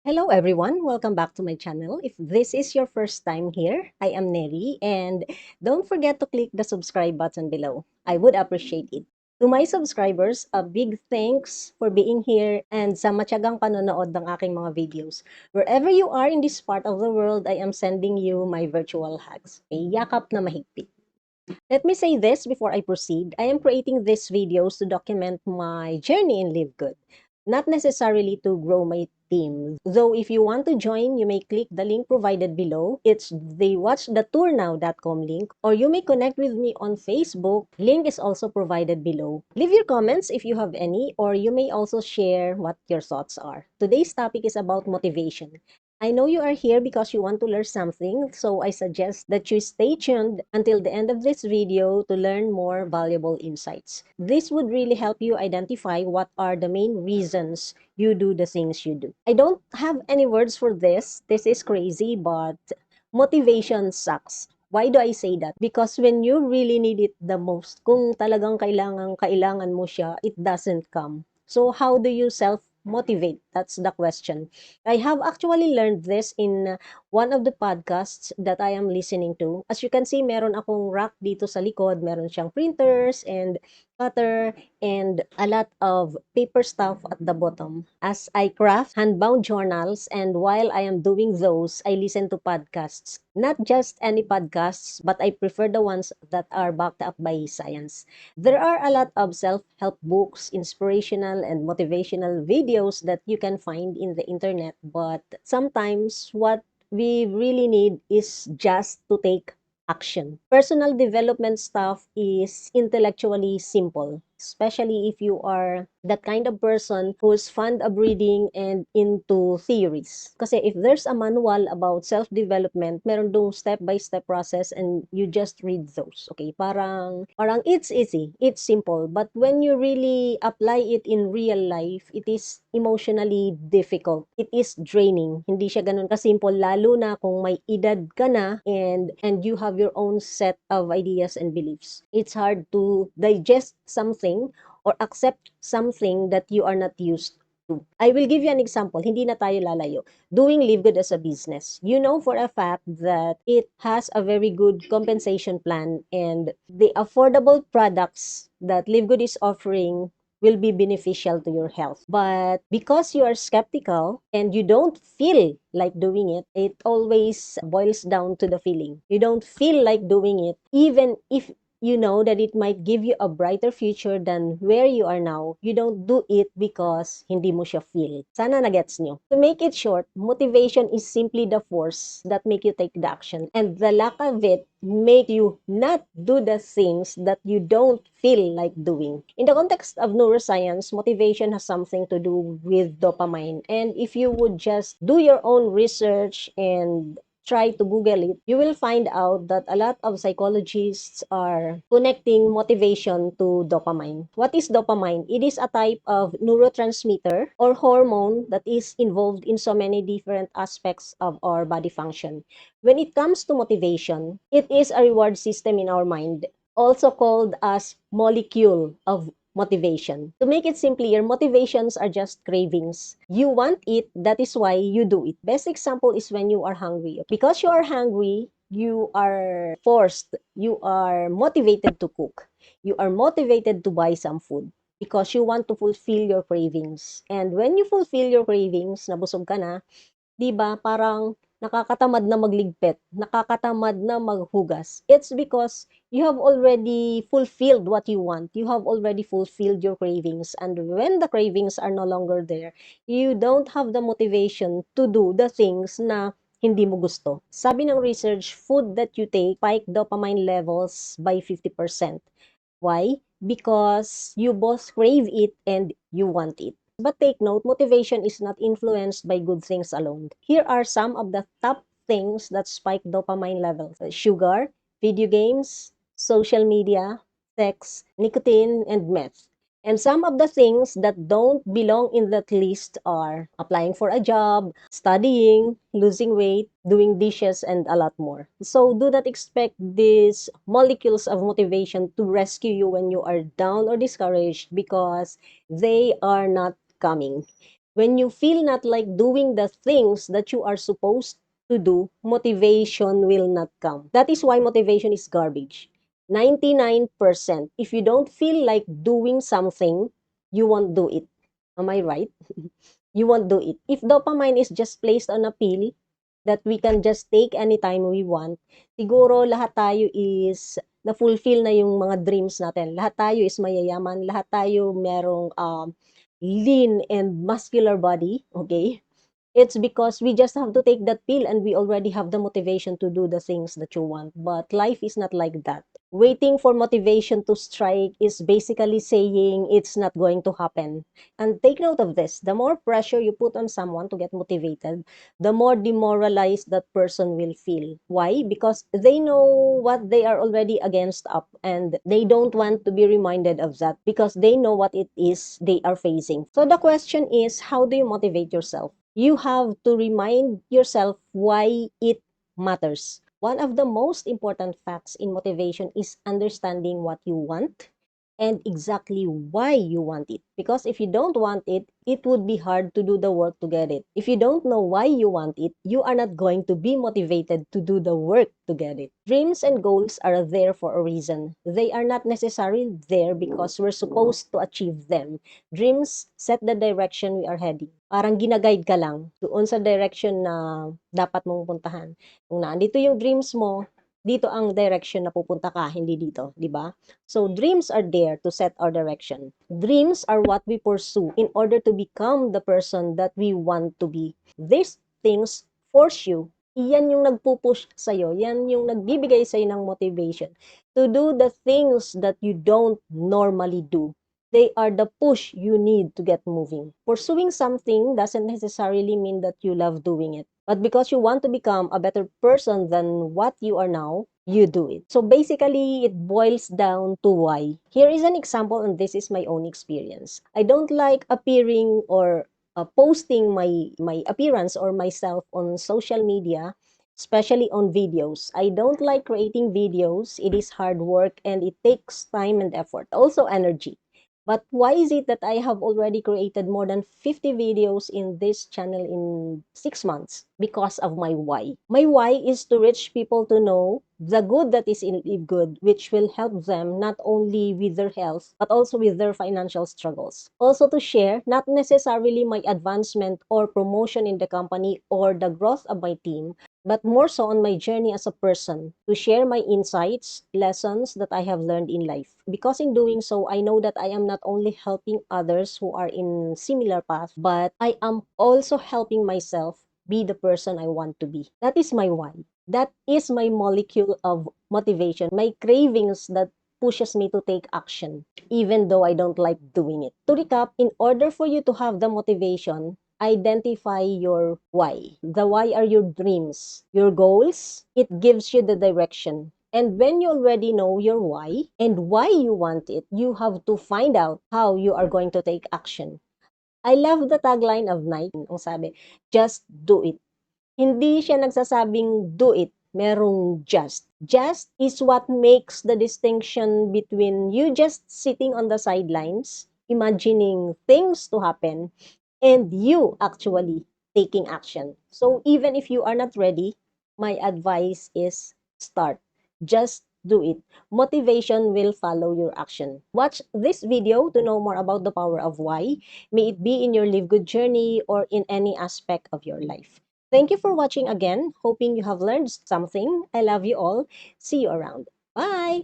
Hello everyone, welcome back to my channel. If this is your first time here, I am Nerie and don't forget to click the subscribe button below. I would appreciate it. To my subscribers, a big thanks for being here and sa matyagang panonood ng aking mga videos. Wherever you are in this part of the world, I am sending you my virtual hugs. May yakap na mahigpit. Let me say this before I proceed. I am creating these videos to document my journey in LiveGood, not necessarily to grow my team. Though if you want to join, you may click the link provided below. It's the watchthetournow.com link, or you may connect with me on Facebook. Link is also provided below. Leave your comments if you have any, or you may also share what your thoughts are. Today's topic is about motivation. I know you are here because you want to learn something, so I suggest that you stay tuned until the end of this video to learn more valuable insights. This would really help you identify what are the main reasons you do the things you do. I don't have any words for this. This is crazy, but motivation sucks. Why do I say that? Because when you really need it the most, kung talagang kailangan mo siya, it doesn't come. So how do you self-motivate? That's the question. I have actually learned this in one of the podcasts that I am listening to. As you can see, meron akong rack dito sa likod. Meron siyang printers and cutter and a lot of paper stuff at the bottom. As I craft handbound journals and while I am doing those, I listen to podcasts. Not just any podcasts, but I prefer the ones that are backed up by science. There are a lot of self-help books, inspirational and motivational videos that you can find in the internet, but sometimes what we really need is just to take action. Personal development stuff is intellectually simple, especially if you are that kind of person who's fond of reading and into theories. Kasi if there's a manual about self-development, meron dong step-by-step process and you just read those. Okay, parang it's easy, it's simple, but when you really apply it in real life, it is emotionally difficult. It is draining. Hindi siya ganun kasimple, lalo na kung may edad ka na and you have your own set of ideas and beliefs. It's hard to digest something or accept something that you are not used to. I will give you an example. Hindi na tayo lalayo. Doing LiveGood as a business. You know for a fact that it has a very good compensation plan and the affordable products that LiveGood is offering will be beneficial to your health. But because you are skeptical and you don't feel like doing it, it always boils down to the feeling. You don't feel like doing it, even if you know that it might give you a brighter future than where you are now. You don't do it because hindi mo siya feel. Sana nagets nyo. To make it short, motivation is simply the force that make you take the action. And the lack of it make you not do the things that you don't feel like doing. In the context of neuroscience, motivation has something to do with dopamine. And if you would just do your own research and try to Google it, you will find out that a lot of psychologists are connecting motivation to dopamine. What is dopamine? It is a type of neurotransmitter or hormone that is involved in so many different aspects of our body function. When it comes to motivation, it is a reward system in our mind, also called as molecule of motivation. To make it simpler, motivations are just cravings. You want it, that is why you do it. Best example is when you are hungry. Because you are hungry, you are forced, you are motivated to cook. You are motivated to buy some food because you want to fulfill your cravings. And when you fulfill your cravings, nabusog ka na, 'di ba, parang nakakatamad na magligpit, nakakatamad na maghugas. It's because you have already fulfilled what you want. You have already fulfilled your cravings. And when the cravings are no longer there, you don't have the motivation to do the things na hindi mo gusto. Sabi ng research, food that you take spike dopamine levels by 50%. Why? Because you both crave it and you want it. But take note, motivation is not influenced by good things alone. Here are some of the top things that spike dopamine levels. Sugar, video games, social media, sex, nicotine, and meth. And some of the things that don't belong in that list are applying for a job, studying, losing weight, doing dishes, and a lot more. So do not expect these molecules of motivation to rescue you when you are down or discouraged because they are not coming. When you feel not like doing the things that you are supposed to do, motivation will not come. That is why motivation is garbage. 99%. If you don't feel like doing something, you won't do it. Am I right? You won't do it. If dopamine is just placed on a pill that we can just take anytime we want, siguro lahat tayo is na-fulfill na yung mga dreams natin. Lahat tayo is mayayaman, lahat tayo merong lean and muscular body, okay? It's because we just have to take that pill and we already have the motivation to do the things that you want. But life is not like that. Waiting for motivation to strike is basically saying it's not going to happen. And take note of this, the more pressure you put on someone to get motivated, the more demoralized that person will feel. Why? Because they know what they are already against up and they don't want to be reminded of that because they know what it is they are facing. So the question is, how do you motivate yourself? You have to remind yourself why it matters. One of the most important facts in motivation is understanding what you want and exactly why you want it. Because if you don't want it, it would be hard to do the work to get it. If you don't know why you want it, you are not going to be motivated to do the work to get it. Dreams and goals are there for a reason. They are not necessarily there because we're supposed to achieve them. Dreams set the direction we are heading. Parang ginaguide ka lang doon sa direction na dapat mong puntahan. Kung nandito yung dreams mo, dito ang direction na pupunta ka, hindi dito, di ba? So dreams are there to set our direction. Dreams are what we pursue in order to become the person that we want to be. These things force you. Iyan yung nagpupush sa'yo. Yan yung nagbibigay sa'yo ng motivation to do the things that you don't normally do. They are the push you need to get moving. Pursuing something doesn't necessarily mean that you love doing it. But because you want to become a better person than what you are now, you do it. So basically, it boils down to why. Here is an example, and this is my own experience. I don't like appearing or posting my appearance or myself on social media, especially on videos. I don't like creating videos. It is hard work and it takes time and effort, also energy. But why is it that I have already created more than 50 videos in this channel in 6 months? Because of my why. My why is to reach people to know the good that is in LiveGood, which will help them not only with their health, but also with their financial struggles. Also to share, not necessarily my advancement or promotion in the company or the growth of my team, but more so on my journey as a person, to share my insights, lessons that I have learned in life. Because in doing so, I know that I am not only helping others who are in similar path, but I am also helping myself be the person I want to be. That is my why. That is my molecule of motivation, my cravings that pushes me to take action, even though I don't like doing it. To recap, in order for you to have the motivation, identify your why. The why are your dreams, your goals. It gives you the direction. And when you already know your why and why you want it, you have to find out how you are going to take action. I love the tagline of Nike. Ang sabi, just do it. Hindi siya nagsasabing do it. Merong just. Just is what makes the distinction between you just sitting on the sidelines, imagining things to happen, and you actually taking action. So even if you are not ready, my advice is start. Just do it. Motivation will follow your action. Watch this video to know more about the power of why, may it be in your live good journey or in any aspect of your life. Thank you for watching again. Hoping you have learned something. I love you all. See you around. Bye!